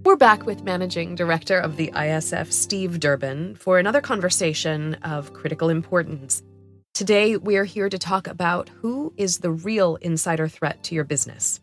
We're back with Managing Director of the ISF, Steve Durbin, for another conversation of critical importance. Today, we're here to talk about who is the real insider threat to your business.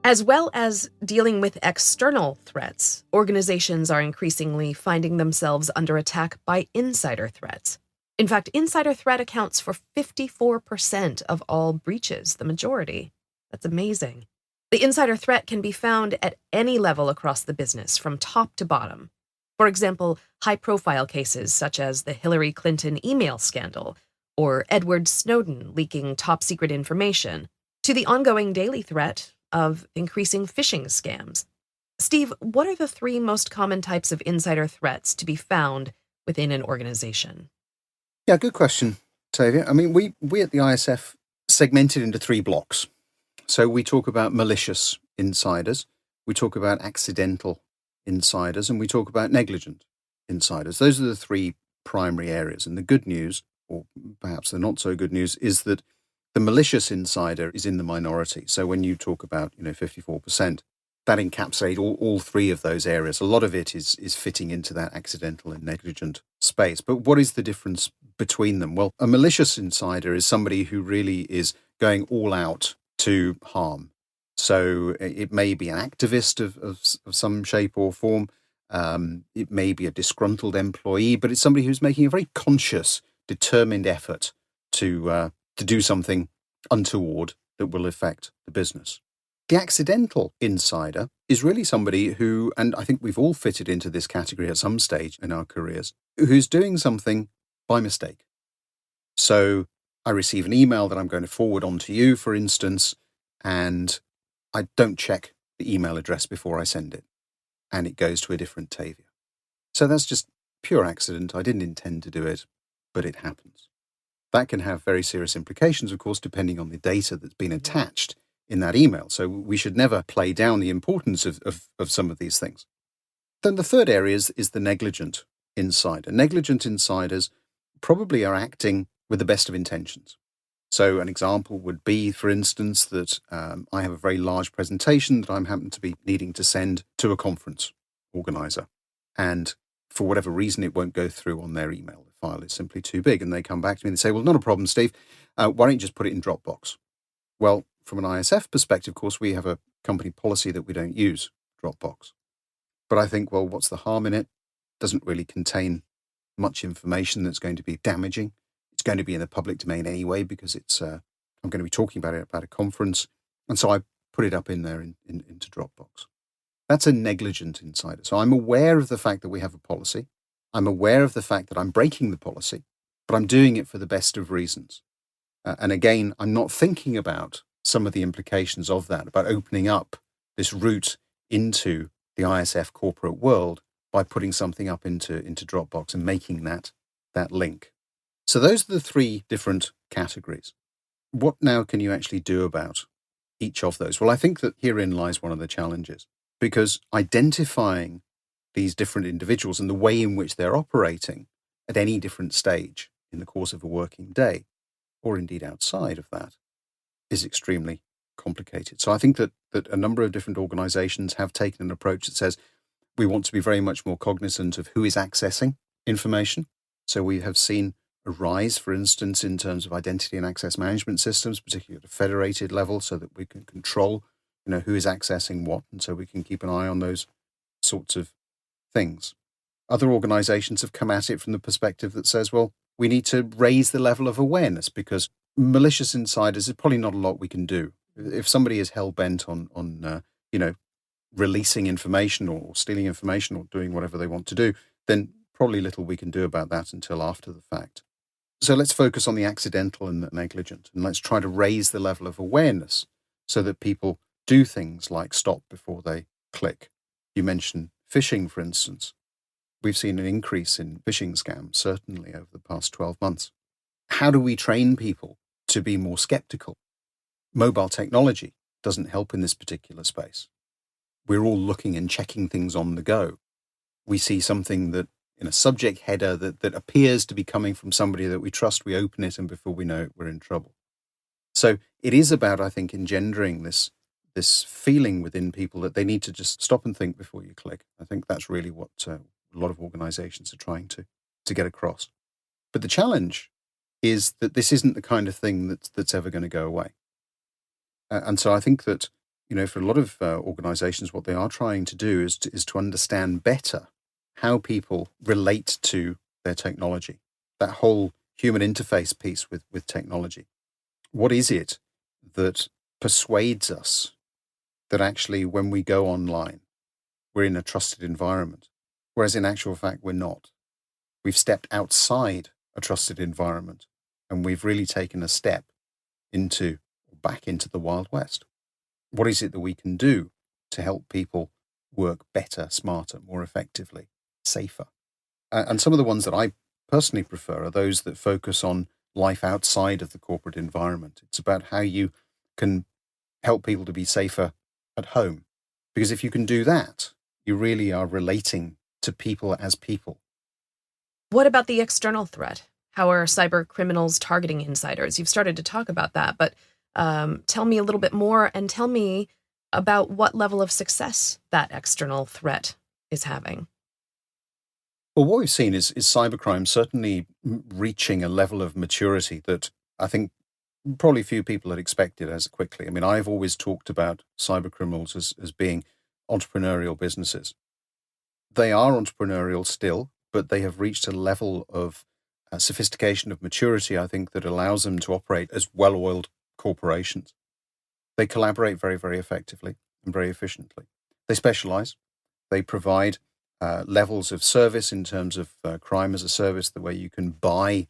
As well as dealing with external threats, organizations are increasingly finding themselves under attack by insider threats. In fact, insider threat accounts for 54% of all breaches, the majority. That's amazing. The insider threat can be found at any level across the business, from top to bottom. For example, high-profile cases such as the Hillary Clinton email scandal or Edward Snowden leaking top-secret information, to the ongoing daily threat of increasing phishing scams. Steve, what are the three most common types of insider threats to be found within an organization? Yeah, good question, Tavia. I mean, we at the ISF segmented into three blocks. So we talk about malicious insiders, we talk about accidental insiders, and we talk about negligent insiders. Those are the three primary areas. And the good news, or perhaps the not so good news, is that the malicious insider is in the minority. So when you talk about, 54%, that encapsulates all three of those areas. A lot of it is fitting into that accidental and negligent space. But what is the difference between them? Well, a malicious insider is somebody who really is going all out to harm. So it may be an activist of some shape or form. It may be a disgruntled employee, but it's somebody who's making a very conscious, determined effort to do something untoward that will affect the business. The accidental insider is really somebody who, and I think we've all fitted into this category at some stage in our careers, who's doing something by mistake. So I receive an email that I'm going to forward on to you, for instance, and I don't check the email address before I send it, and it goes to a different Tavia. So that's just pure accident. I didn't intend to do it, but it happens. That can have very serious implications, of course, depending on the data that's been attached in that email. So we should never play down the importance of some of these things. Then the third area is the negligent insider. Negligent insiders probably are acting with the best of intentions. So an example would be, for instance, that I have a very large presentation that I'm happen to be needing to send to a conference organizer. And for whatever reason, it won't go through on their email. The file is simply too big. And they come back to me and they say, well, not a problem, Steve. Why don't you just put it in Dropbox? Well, from an ISF perspective, of course, we have a company policy that we don't use Dropbox. But I think, well, what's the harm in it? It doesn't really contain much information that's going to be damaging. It's going to be in the public domain anyway, because it's I'm going to be talking about it about a conference. And so I put it up in there into Dropbox. That's a negligent insider. So I'm aware of the fact that we have a policy. I'm aware of the fact that I'm breaking the policy, but I'm doing it for the best of reasons. And again, I'm not thinking about some of the implications of that, about opening up this route into the ISF corporate world by putting something up into Dropbox and making that link. So those are the three different categories. What now can you actually do about each of those? Well, I think that herein lies one of the challenges, because identifying these different individuals and the way in which they're operating at any different stage in the course of a working day, or indeed outside of that, is extremely complicated. So I think that a number of different organizations have taken an approach that says we want to be very much more cognizant of who is accessing information. So we have seen a rise, for instance, in terms of identity and access management systems, particularly at a federated level, so that we can control, who is accessing what, and so we can keep an eye on those sorts of things. Other organizations have come at it from the perspective that says, well, we need to raise the level of awareness, because malicious insiders is probably not a lot we can do. If somebody is hell-bent on releasing information or stealing information or doing whatever they want to do, then probably little we can do about that until after the fact. So let's focus on the accidental and the negligent, and let's try to raise the level of awareness so that people do things like stop before they click. You mentioned phishing, for instance. We've seen an increase in phishing scams, certainly over the past 12 months. How do we train people to be more skeptical? Mobile technology doesn't help in this particular space. We're all looking and checking things on the go. We see something that in a subject header that appears to be coming from somebody that we trust, we open it, and before we know it, we're in trouble. So it is about, I think, engendering this this feeling within people that they need to just stop and think before you click. I think that's really what a lot of organizations are trying to get across. But the challenge is that this isn't the kind of thing that's ever going to go away. And so I think that, for a lot of organizations, what they are trying to do is to understand better how people relate to their technology, that whole human interface piece with technology. What is it that persuades us that actually when we go online, we're in a trusted environment, whereas in actual fact, we're not. We've stepped outside a trusted environment and we've really taken a step back into the Wild West. What is it that we can do to help people work better, smarter, more effectively, safer? And some of the ones that I personally prefer are those that focus on life outside of the corporate environment. It's about how you can help people to be safer at home. Because if you can do that, you really are relating to people as people. What about the external threat? How are cyber criminals targeting insiders? You've started to talk about that, but tell me a little bit more and tell me about what level of success that external threat is having. Well, what we've seen is cybercrime certainly reaching a level of maturity that I think probably few people had expected as quickly. I mean, I've always talked about cybercriminals as being entrepreneurial businesses. They are entrepreneurial still, but they have reached a level of sophistication of maturity, I think, that allows them to operate as well-oiled corporations. They collaborate very, very effectively and very efficiently. They specialize. They provide levels of service in terms of crime as a service, the way you can buy,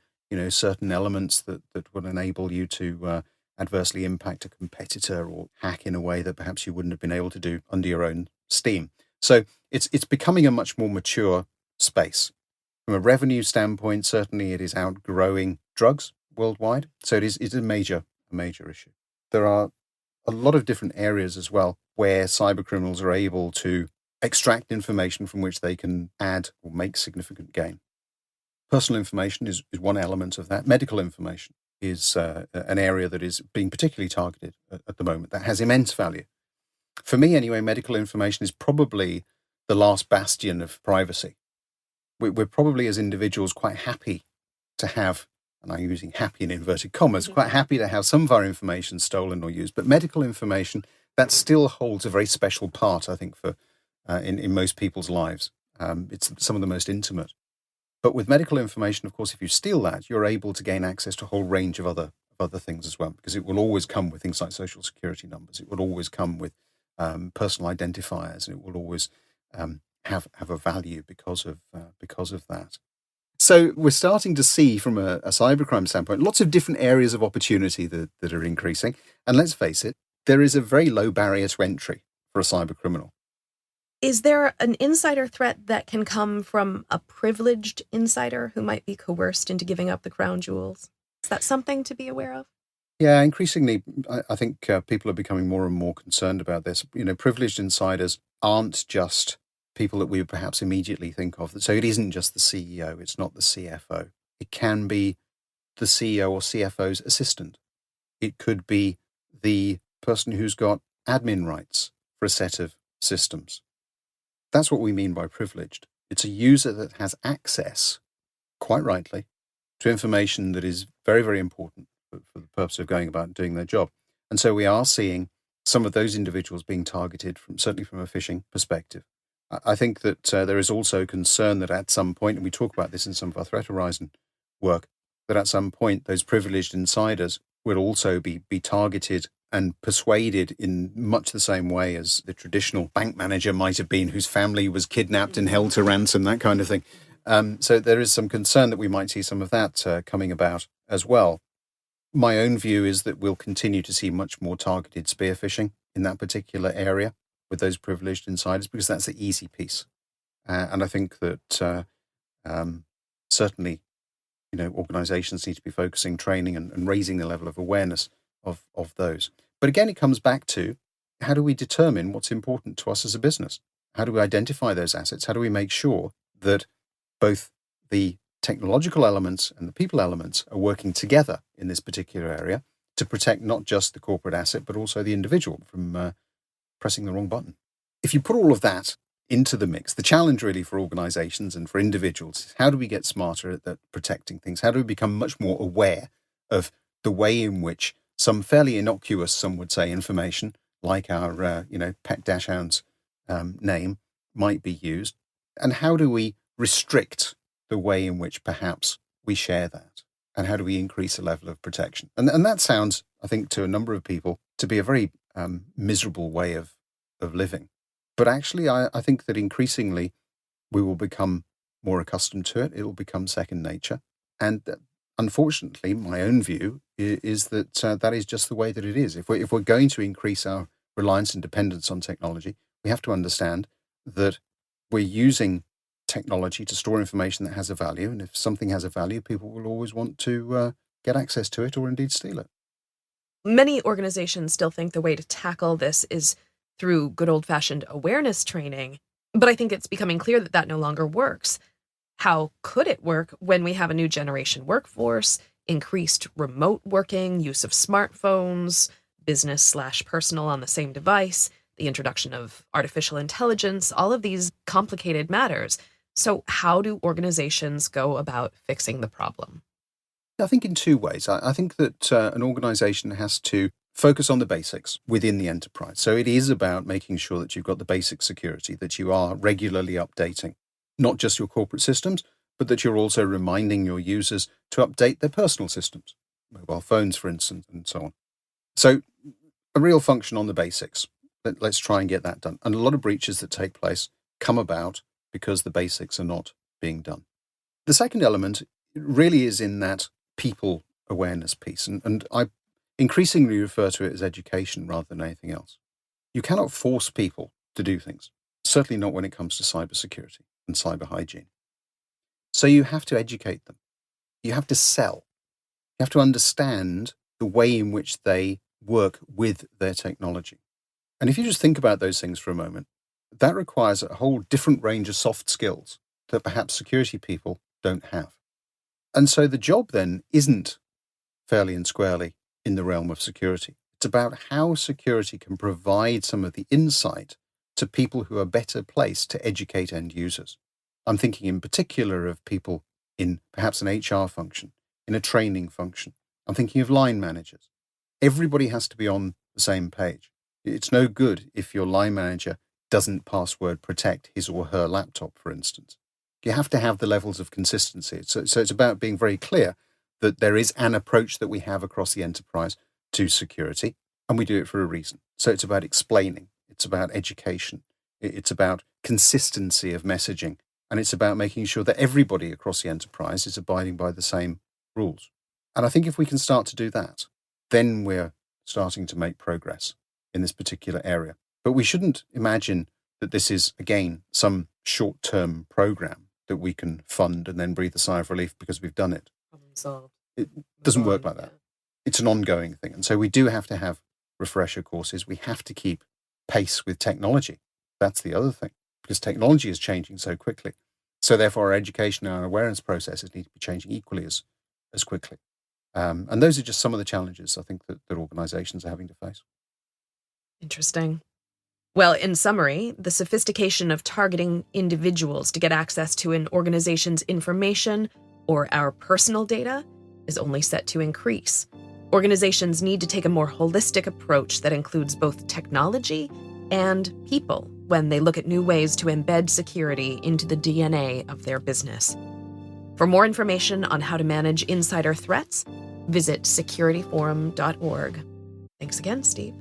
certain elements that would enable you to adversely impact a competitor or hack in a way that perhaps you wouldn't have been able to do under your own steam. So it's becoming a much more mature space. From a revenue standpoint, certainly it is outgrowing drugs worldwide. So it's a major issue. There are a lot of different areas as well where cyber criminals are able to extract information from which they can add or make significant gain. Personal information is one element of that. Medical information is an area that is being particularly targeted at the moment. That has immense value. For me, anyway, medical information is probably the last bastion of privacy. We're probably as individuals quite happy to have, and I'm using happy in inverted commas, quite happy to have some of our information stolen or used. But medical information, that still holds a very special part, I think, for in most people's lives. It's some of the most intimate. But with medical information, of course, if you steal that, you're able to gain access to a whole range of other things as well, because it will always come with things like social security numbers. It will always come with personal identifiers, and it will always have a value because of that. So we're starting to see from a cybercrime standpoint lots of different areas of opportunity that are increasing. And let's face it, there is a very low barrier to entry for a cyber criminal. Is there an insider threat that can come from a privileged insider who might be coerced into giving up the crown jewels? Is that something to be aware of? Yeah, increasingly, I think people are becoming more and more concerned about this. Privileged insiders aren't just people that we would perhaps immediately think of. So it isn't just the CEO, it's not the CFO. It can be the CEO or CFO's assistant. It could be the person who's got admin rights for a set of systems. That's what we mean by privileged. It's a user that has access, quite rightly, to information that is very, very important for the purpose of going about doing their job. And so we are seeing some of those individuals being targeted, certainly from a phishing perspective. I think that there is also concern that at some point, and we talk about this in some of our Threat Horizon work, that at some point those privileged insiders will also be targeted and persuaded in much the same way as the traditional bank manager might have been, whose family was kidnapped and held to ransom, that kind of thing. So there is some concern that we might see some of that coming about as well. My own view is that we'll continue to see much more targeted spear phishing in that particular area with those privileged insiders, because that's the easy piece. And I think that certainly, organizations need to be focusing training and raising the level of awareness of those. But again, it comes back to, how do we determine what's important to us as a business? How do we identify those assets? How do we make sure that both the technological elements and the people elements are working together in this particular area to protect not just the corporate asset, but also the individual from pressing the wrong button. If you put all of that into the mix, the challenge really for organizations and for individuals is how do we get smarter at protecting things? How do we become much more aware of the way in which some fairly innocuous, some would say, information, like our pet dachshund's name, might be used? And how do we restrict the way in which perhaps we share that? And how do we increase the level of protection? And that sounds, I think, to a number of people to be a very miserable way of living. But actually, I think that increasingly we will become more accustomed to it. It will become second nature. And unfortunately, my own view is that that is just the way that it is. If we're going to increase our reliance and dependence on technology, we have to understand that we're using technology to store information that has a value. And if something has a value, people will always want to get access to it or indeed steal it. Many organizations still think the way to tackle this is through good old-fashioned awareness training, but I think it's becoming clear that that no longer works. How could it work when we have a new generation workforce, increased remote working, use of smartphones, business/personal on the same device, the introduction of artificial intelligence, all of these complicated matters? So how do organizations go about fixing the problem? I think in two ways. I think that an organization has to focus on the basics within the enterprise. So it is about making sure that you've got the basic security, that you are regularly updating not just your corporate systems, but that you're also reminding your users to update their personal systems, mobile phones, for instance, and so on. So a real function on the basics. Let's try and get that done. And a lot of breaches that take place come about because the basics are not being done. The second element really is in that people awareness piece. And I increasingly refer to it as education rather than anything else. You cannot force people to do things, certainly not when it comes to cybersecurity and cyber hygiene. So you have to educate them. You have to sell. You have to understand the way in which they work with their technology. And if you just think about those things for a moment, that requires a whole different range of soft skills that perhaps security people don't have. And so the job then isn't fairly and squarely in the realm of security. It's about how security can provide some of the insight to people who are better placed to educate end users. I'm thinking in particular of people in perhaps an HR function, in a training function. I'm thinking of line managers. Everybody has to be on the same page. It's no good if your line manager doesn't password protect his or her laptop, for instance. You have to have the levels of consistency. So it's about being very clear that there is an approach that we have across the enterprise to security, and we do it for a reason. So it's about explaining, it's about education, it's about consistency of messaging, and it's about making sure that everybody across the enterprise is abiding by the same rules. And I think if we can start to do that, then we're starting to make progress in this particular area. But we shouldn't imagine that this is, again, some short-term program that we can fund and then breathe a sigh of relief because we've done it. It doesn't work like that. It's an ongoing thing. And so we do have to have refresher courses. We have to keep pace with technology. That's the other thing, because technology is changing so quickly. So therefore, our education and our awareness processes need to be changing equally as quickly. And those are just some of the challenges I think that organizations are having to face. Interesting. Well, in summary, the sophistication of targeting individuals to get access to an organization's information or our personal data is only set to increase. Organizations need to take a more holistic approach that includes both technology and people when they look at new ways to embed security into the DNA of their business. For more information on how to manage insider threats, visit securityforum.org. Thanks again, Steve.